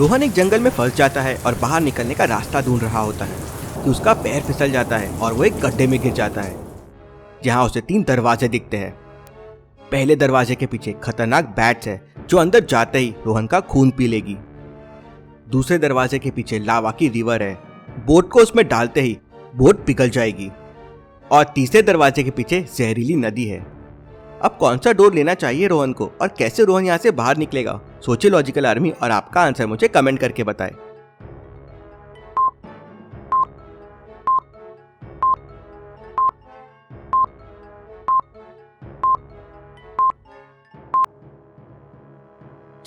रोहन एक जंगल में फंस जाता है और बाहर निकलने का रास्ता ढूंढ रहा होता है कि उसका पैर फिसल जाता है और वो एक गड्ढे में गिर जाता है जहां उसे 3 दरवाजे दिखते हैं। पहले दरवाजे के पीछे खतरनाक बैट्स है जो अंदर जाते ही रोहन का खून पी लेगी। दूसरे दरवाजे के पीछे लावा की रिवर है, बोट को उसमें डालते ही बोट पिघल जाएगी। और तीसरे दरवाजे के पीछे जहरीली नदी है। अब कौन सा डोर लेना चाहिए रोहन को और कैसे रोहन यहाँ से बाहर निकलेगा? सोचिए लॉजिकल आर्मी और आपका आंसर मुझे कमेंट करके बताएं।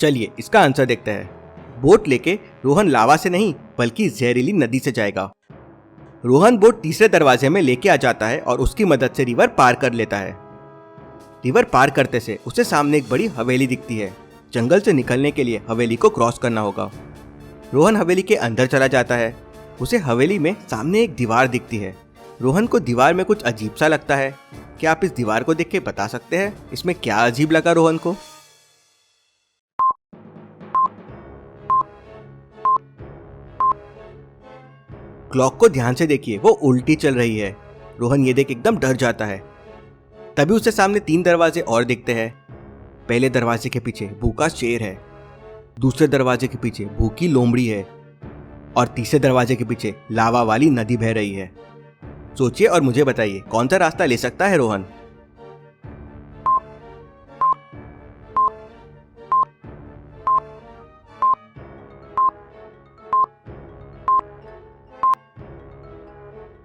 चलिए इसका आंसर देखते हैं। बोट लेके रोहन लावा से नहीं बल्कि जहरीली नदी से जाएगा। रोहन बोट तीसरे दरवाजे में लेके आ जाता है और उसकी मदद से रिवर पार कर लेता है। रिवर पार करते से उसे सामने एक बड़ी हवेली दिखती है। जंगल से निकलने के लिए हवेली को क्रॉस करना होगा। रोहन हवेली के अंदर चला जाता है। उसे हवेली में सामने एक दीवार दिखती है। रोहन को दीवार में कुछ अजीब सा लगता है। क्या आप इस दीवार को देख के बता सकते हैं इसमें क्या अजीब लगा रोहन को? क्लॉक को ध्यान से देखिए, वो उल्टी चल रही है। रोहन ये देख एकदम डर जाता है। तभी उसे सामने 3 दरवाजे और दिखते हैं। पहले दरवाजे के पीछे भूखा शेर है, दूसरे दरवाजे के पीछे भूखी लोमड़ी है और तीसरे दरवाजे के पीछे लावा वाली नदी बह रही है। सोचिए और मुझे बताइए कौन सा रास्ता ले सकता है रोहन?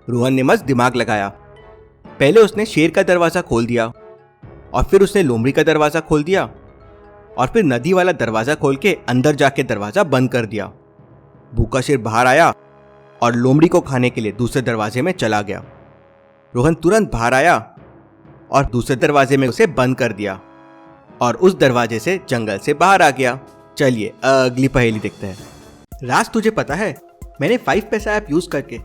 रोहन ने मस्त दिमाग लगाया। पहले उसने शेर का दरवाजा खोल दिया और फिर उसने लोमड़ी का दरवाजा खोल दिया और फिर नदी वाला दरवाजा खोल के अंदर जाके दरवाजा बंद कर दिया। भूखा शेर बाहर आया और लोमड़ी को खाने के लिए दूसरे दरवाजे में चला गया। रोहन तुरंत बाहर आया और दूसरे दरवाजे में उसे बंद कर दिया और उस दरवाजे से जंगल से बाहर आ गया। चलिए अगली पहेली देखते हैं। राज तुझे पता है मैंने 5 पैसा ऐप यूज करके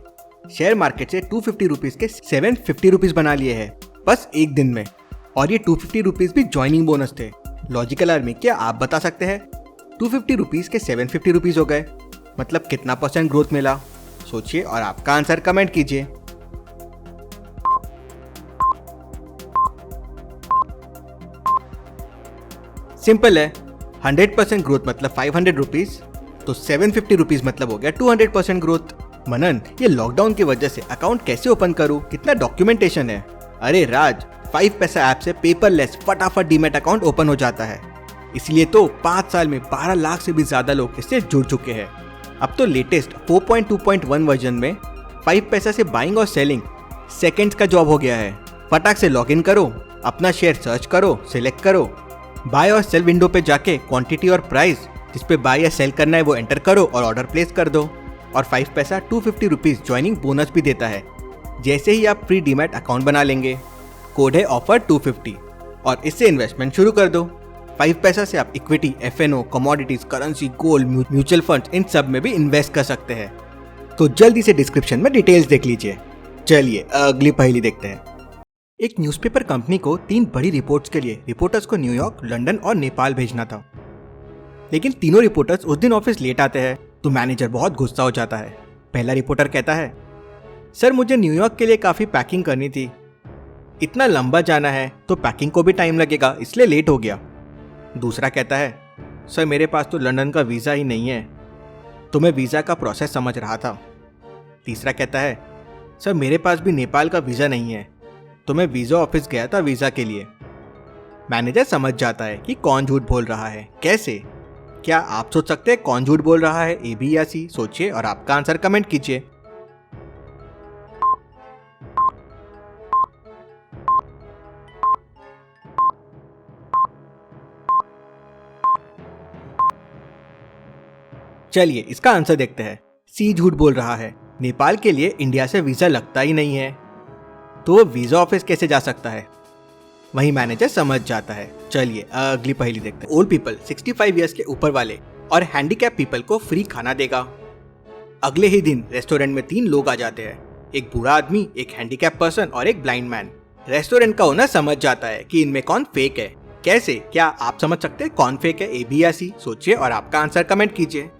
शेयर मार्केट से 250 रुपीज के 750 रुपीज बना लिए हैं बस एक दिन में, और ये 250 रुपीज भी ज्वाइनिंग बोनस थे। लॉजिकल आर्मी क्या आप बता सकते हैं 250 रुपीज के 750 रुपीज हो गए मतलब कितना % ग्रोथ मिला? सोचिए और आपका आंसर कमेंट कीजिए। सिंपल है, 100% ग्रोथ मतलब 500 रुपीज, तो 750 रुपीज मतलब हो गया 200% ग्रोथ। मनन, ये लॉकडाउन की वजह से अकाउंट कैसे ओपन करूं? कितना डॉक्यूमेंटेशन है। अरे राज, 5 पैसा ऐप से पेपरलेस फटाफट डीमैट अकाउंट ओपन हो जाता है। इसलिए तो 5 साल में 12 लाख से भी ज्यादा लोग इससे जुड़ चुके हैं। अब तो लेटेस्ट 4.2.1 वर्जन में 5 पैसा से बाइंग और सेलिंग सेकेंड्स का जॉब हो गया है। फटाक से लॉग इन करो, अपना शेयर सर्च करो, सिलेक्ट करो, बाय और सेल विंडो पे जाके क्वांटिटी और प्राइस जिस पे बाय या सेल करना है वो एंटर करो और ऑर्डर प्लेस कर दो। और 5 पैसा 250 रुपीज ज्वाइनिंग बोनस भी देता है जैसे ही आप फ्री डीमैट अकाउंट बना लेंगे। कोड है ऑफर 250 और इससे इन्वेस्टमेंट शुरू कर दो। 5 पैसा से आप equity, FNO, commodities, currency, gold, mutual fund in सब में भी इन्वेस्ट कर सकते हैं। तो जल्दी से डिस्क्रिप्शन में डिटेल्स देख लीजिए। चलिए अगली पहेली देखते हैं। एक न्यूज़पेपर कंपनी को 3 बड़ी रिपोर्ट्स के लिए रिपोर्टर्स को न्यूयॉर्क, लंदन और नेपाल भेजना था, लेकिन तीनों रिपोर्टर्स उस दिन ऑफिस लेट आते हैं तो मैनेजर बहुत गुस्सा हो जाता है। पहला रिपोर्टर कहता है, सर मुझे न्यूयॉर्क के लिए काफ़ी पैकिंग करनी थी, इतना लंबा जाना है तो पैकिंग को भी टाइम लगेगा इसलिए लेट हो गया। दूसरा कहता है, सर मेरे पास तो लंदन का वीज़ा ही नहीं है तो मैं वीज़ा का प्रोसेस समझ रहा था। तीसरा कहता है, सर मेरे पास भी नेपाल का वीज़ा नहीं है तो मैं वीज़ा ऑफिस गया था वीज़ा के लिए। मैनेजर समझ जाता है कि कौन झूठ बोल रहा है। कैसे? क्या आप सोच सकते हैं कौन झूठ बोल रहा है, A, B या C? सोचिए और आपका आंसर कमेंट कीजिए। चलिए इसका आंसर देखते हैं। C झूठ बोल रहा है। नेपाल के लिए इंडिया से वीजा लगता ही नहीं है तो वो वीजा ऑफिस कैसे जा सकता है? वही मैनेजर समझ जाता है। चलिए अगली पहेली देखते हैं। ओल्ड पीपल 65 इयर्स के ऊपर वाले और हैंडीकैप पीपल को फ्री खाना देगा। अगले ही दिन रेस्टोरेंट में 3 लोग आ जाते हैं, एक बूढ़ा आदमी, एक हैंडीकैप पर्सन और एक ब्लाइंड मैन। रेस्टोरेंट का ओनर समझ जाता है कि इनमें कौन फेक है। कैसे? क्या आप समझ सकते हैं कौन फेक है, A, B या C? सोचिए और आपका आंसर कमेंट कीजिए।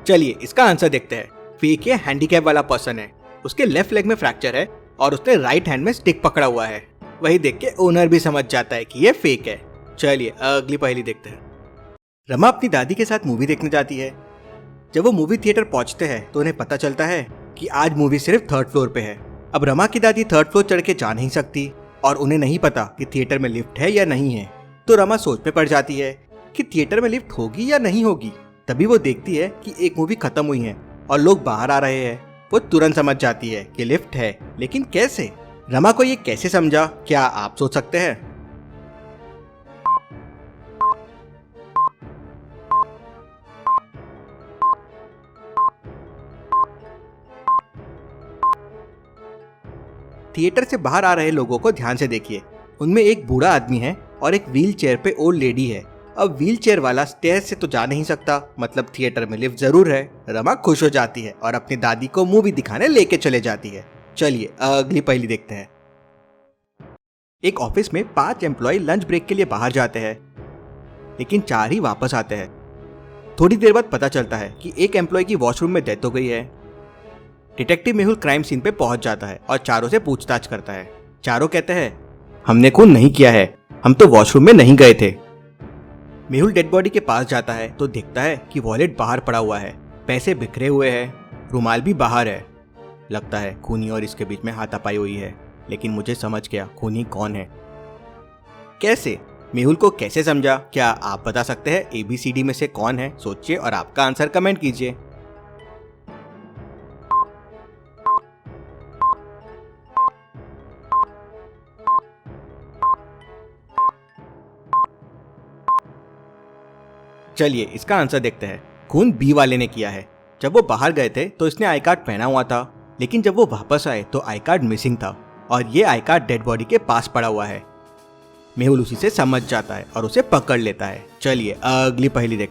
चलिए इसका आंसर देखते हैं। फेक ये हैंडीकैप वाला पर्सन है, उसके लेफ्ट लेग में फ्रैक्चर है और उसने राइट हैंड में स्टिक पकड़ा हुआ है। वही देख के ओनर भी समझ जाता है कि ये फेक है। चलिए अगली पहेली देखते हैं। रमा अपनी दादी के साथ मूवी देखने जाती है। जब वो मूवी थिएटर पहुंचते हैं तो उन्हें पता चलता है कि आज मूवी सिर्फ 3rd फ्लोर पे है। अब रमा की दादी 3rd फ्लोर चढ़ के जा नहीं सकती और उन्हें नहीं पता कि थिएटर में लिफ्ट है या नहीं है। तो रमा सोच में पड़ जाती है कि थिएटर में लिफ्ट होगी या नहीं होगी। तभी वो देखती है कि एक मूवी खत्म हुई है और लोग बाहर आ रहे हैं। वो तुरंत समझ जाती है कि लिफ्ट है, लेकिन कैसे? रमा को ये कैसे समझा, क्या आप सोच सकते हैं? थिएटर से बाहर आ रहे लोगों को ध्यान से देखिए। उनमें एक बूढ़ा आदमी है और एक व्हील चेयर पे ओल्ड लेडी है। अब व्हील चेयर वाला स्टेयर्स से तो जा नहीं सकता, मतलब थिएटर में लिफ्ट जरूर है। रमा खुश हो जाती है और अपनी दादी को मूवी दिखाने लेके चले जाती है। चलिए अगली पहेली देखते हैं। एक ऑफिस में 5 एम्प्लॉय लंच ब्रेक के लिए बाहर जाते हैं, लेकिन 4 ही वापस आते हैं। थोड़ी देर बाद पता चलता है कि एक एम्प्लॉय की वॉशरूम में डेथ हो गई है। डिटेक्टिव मेहुल क्राइम सीन पे पहुंच जाता है और चारों से पूछताछ करता है। चारों कहते हैं हमने खून नहीं किया है, हम तो वॉशरूम में नहीं गए थे। मेहुल डेड बॉडी के पास जाता है तो देखता है कि वॉलेट बाहर पड़ा हुआ है, पैसे बिखरे हुए हैं, रुमाल भी बाहर है। लगता है खूनी और इसके बीच में हाथापाई हुई है, लेकिन मुझे समझ गया खूनी कौन है। कैसे? मेहुल को कैसे समझा, क्या आप बता सकते हैं? ABCD में से कौन है? सोचिए और आपका आंसर कमेंट कीजिए। चलिए इसका आंसर देखते हैं। खून बी वाले ने किया है। जब वो बाहर गए थे तो इसने आई कार्ड पहना हुआ था, लेकिन जब वो वापस आए तो आई कार्ड मिसिंग था और ये आई कार्ड डेड बॉडी के पास पड़ा हुआ है। मेहुल उसी से समझ जाता है और उसे पकड़ लेता है। चलिए अगली पहेली देखते हैं।